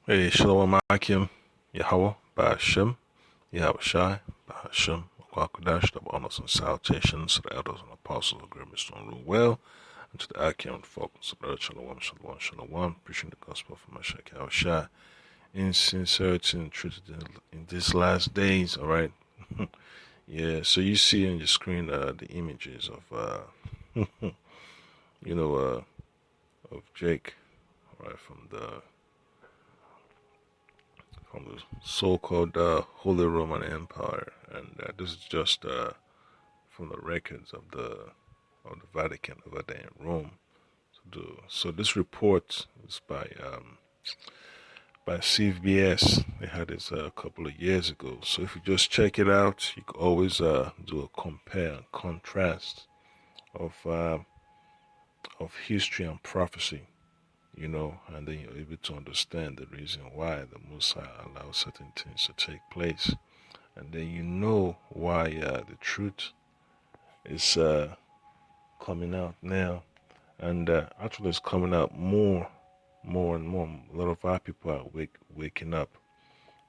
Hey, Shalom Akim, Yahweh, Ba'ashem, Yahweh Shai, Ba'ashem, Kwakadash, double honors and salutations to the elders and apostles of Great Mystery Rule well, and to the Akim and folk, Shalom, Shalom, Shalom, preaching the gospel from Mashiach Yahweh Shai, in sincerity and truth in these last days, alright? Yeah, so you see on your screen the images of, of Jake, right, from the so-called Holy Roman Empire, and this is just from the records of the Vatican over there in Rome. So this report is by CBS. They had this a couple of years ago. So if you just check it out, you can always do a compare and contrast of history and prophecy. And then you're able to understand the reason why the Messiah allows certain things to take place. And then you know why the truth is coming out now. And actually it's coming out more and more. A lot of our people are waking up.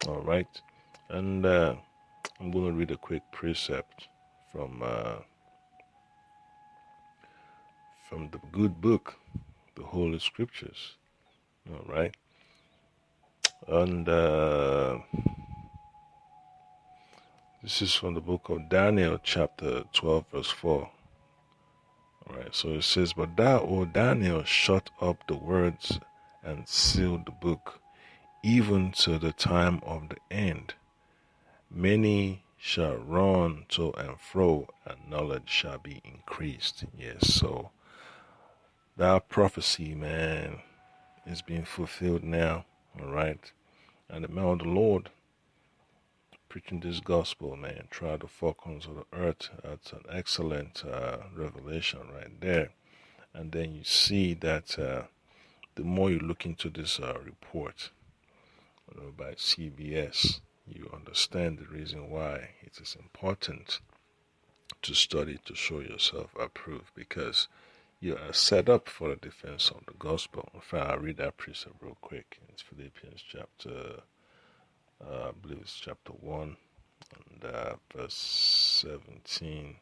All right. And I'm going to read a quick precept from the good book, the Holy Scriptures. All right. And this is from the book of Daniel, chapter 12, verse 4. All right, so it says, "But thou, O Daniel, shut up the words and sealed the book, even to the time of the end. Many shall run to and fro, and knowledge shall be increased." Yes, so that prophecy, man, is being fulfilled now. All right, and the man of the Lord preaching this gospel, man, try the four corners of the earth. That's an excellent revelation right there. And then you see that the more you look into this report by CBS, you understand the reason why it is important to study to show yourself approved, because you are set up for the defense of the gospel. In fact, I'll read that precept real quick. It's Philippians chapter, I believe it's chapter 1 and verse 17.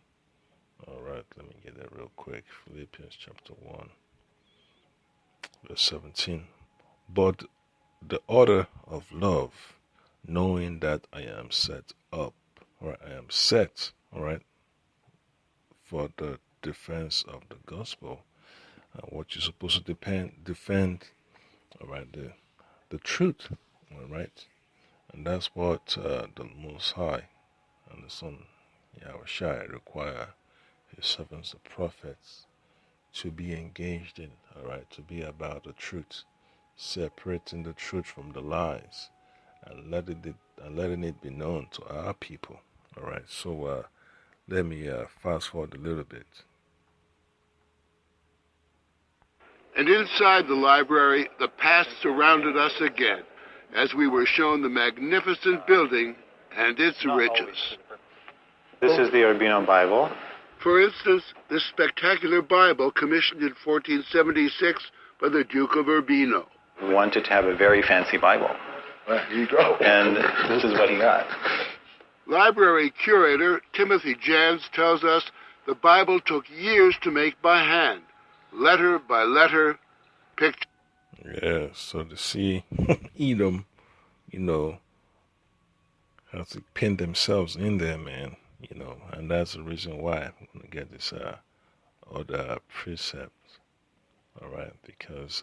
All right, let me get that real quick. Philippians chapter 1, verse 17. "But the order of love, knowing that I am set up, or I am set, all right, for the defense of the gospel." What you're supposed to defend, all right, the truth, all right, and that's what the Most High and the Son Yahweh Shai require his servants, the prophets, to be engaged in, all right, to be about the truth, separating the truth from the lies, and letting it be known to our people. All right, so let me fast forward a little bit. And inside the library, the past surrounded us again, as we were shown the magnificent building and its riches. This is the Urbino Bible. For instance, this spectacular Bible commissioned in 1476 by the Duke of Urbino. We wanted to have a very fancy Bible. There you go. And this is what he got. Library curator Timothy Jans tells us the Bible took years to make by hand, letter by letter, picture. Yeah, so to see Edom, have to pin themselves in there, man, and that's the reason why I'm going to get this other precept, all right, because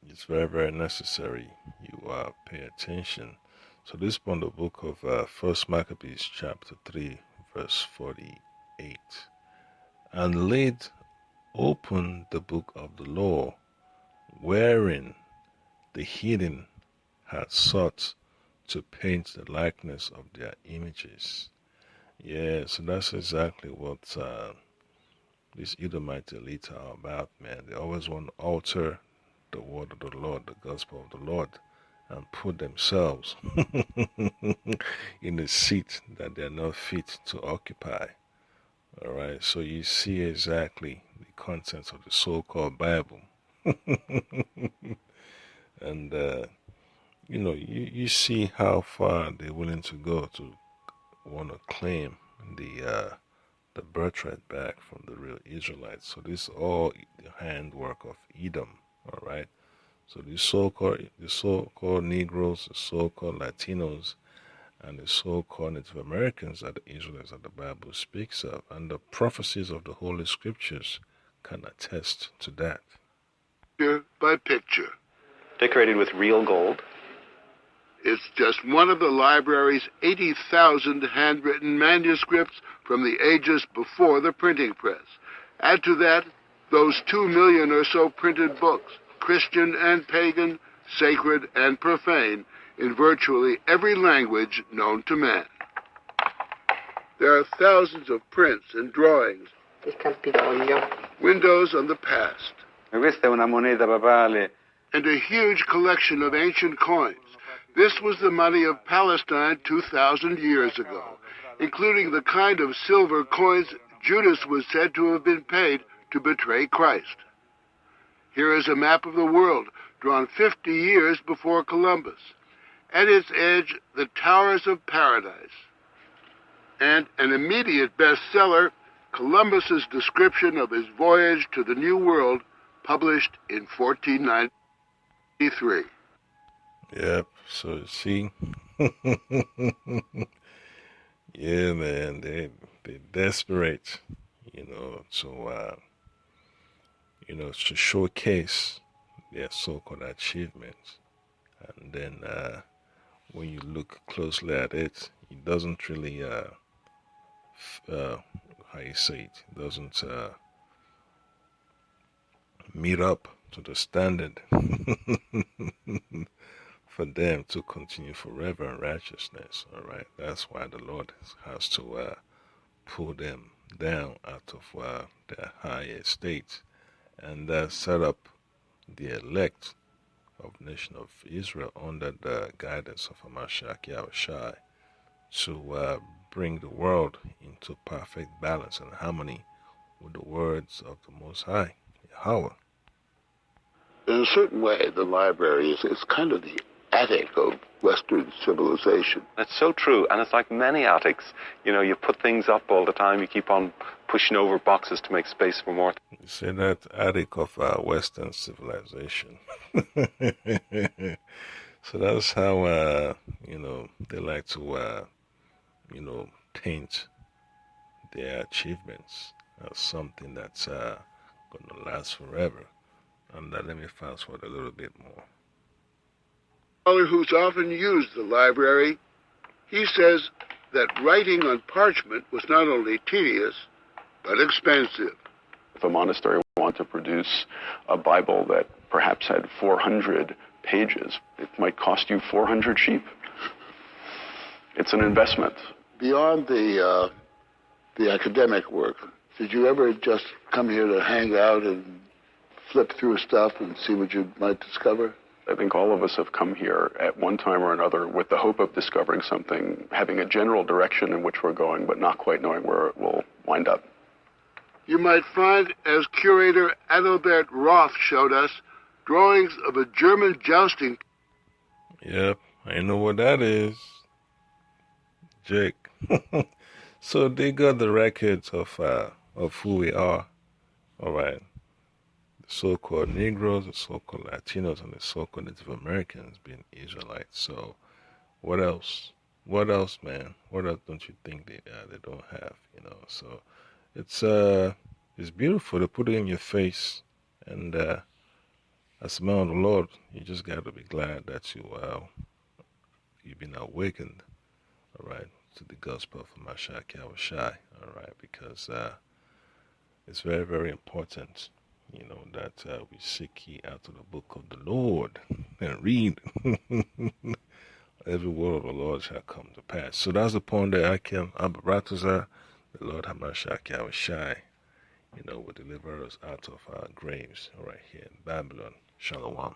it's very, very necessary you pay attention. So this is from the book of First Maccabees chapter 3, verse 48. "And laid open the book of the law, wherein the heathen had sought to paint the likeness of their images." Yeah, so that's exactly what these Edomite elite are about, man. They always want to alter the word of the Lord, the gospel of the Lord, and put themselves in a seat that they're not fit to occupy. All right, so you see exactly the contents of the so-called Bible. And you see how far they're willing to go to want to claim the birthright back from the real Israelites. So this is all the handwork of Edom. All right. So the so-called Negroes, the so-called Latinos, and the so-called Native Americans are the Israelites that the Bible speaks of, and the prophecies of the Holy Scriptures can attest to that. Picture by picture. Decorated with real gold. It's just one of the library's 80,000 handwritten manuscripts from the ages before the printing press. Add to that those 2 million or so printed books, Christian and pagan, sacred and profane, in virtually every language known to man. There are thousands of prints and drawings, windows on the past, Questa è una moneta papale. and a huge collection of ancient coins. This was the money of Palestine 2,000 years ago, including the kind of silver coins Judas was said to have been paid to betray Christ. Here is a map of the world drawn 50 years before Columbus. At its edge, the Towers of Paradise. And an immediate bestseller, Columbus's description of his voyage to the New World, published in 1493. Yep. So you see, yeah, man, they desperate, to showcase their so-called achievements, and then when you look closely at it, it doesn't really, how you say it doesn't meet up to the standard for them to continue forever in righteousness. All right, that's why the Lord has to pull them down out of their high estate and set up the elect of the nation of Israel under the guidance of Hamashiach Yahushai to bring the world into perfect balance and harmony with the words of the Most High, Yahweh. In a certain way, the library is kind of the attic of Western civilization. That's so true, and it's like many attics. You put things up all the time. You keep on pushing over boxes to make space for more. You say that attic of Western civilization. So that's how they like to paint their achievements as something that's gonna last forever. And let me fast forward a little bit more. Scholar who's often used the library, he says that writing on parchment was not only tedious, but expensive. If a monastery wanted to produce a Bible that perhaps had 400 pages, it might cost you 400 sheep. It's an investment. Beyond the academic work, did you ever just come here to hang out and flip through stuff and see what you might discover? I think all of us have come here at one time or another with the hope of discovering something, having a general direction in which we're going, but not quite knowing where it will wind up. You might find, as curator Adalbert Roth showed us, drawings of a German jousting. Yep, I know what that is, Jake. So they got the records of who we are, all right. So-called Negroes, the so-called Latinos, and the so-called Native Americans being Israelites. So what else? What else, man? What else don't you think they don't have? So it's beautiful to put it in your face, and as a man of the Lord, you just got to be glad that you've been awakened, all right, to the gospel of Mashiach Yahushai, all right, because it's very, very important. That we seek ye out of the book of the Lord and read. Every word of the Lord shall come to pass. So that's the point that Abaratazar, the Lord Hamashiach Yahushai, will deliver us out of our graves right here in Babylon. Shalom.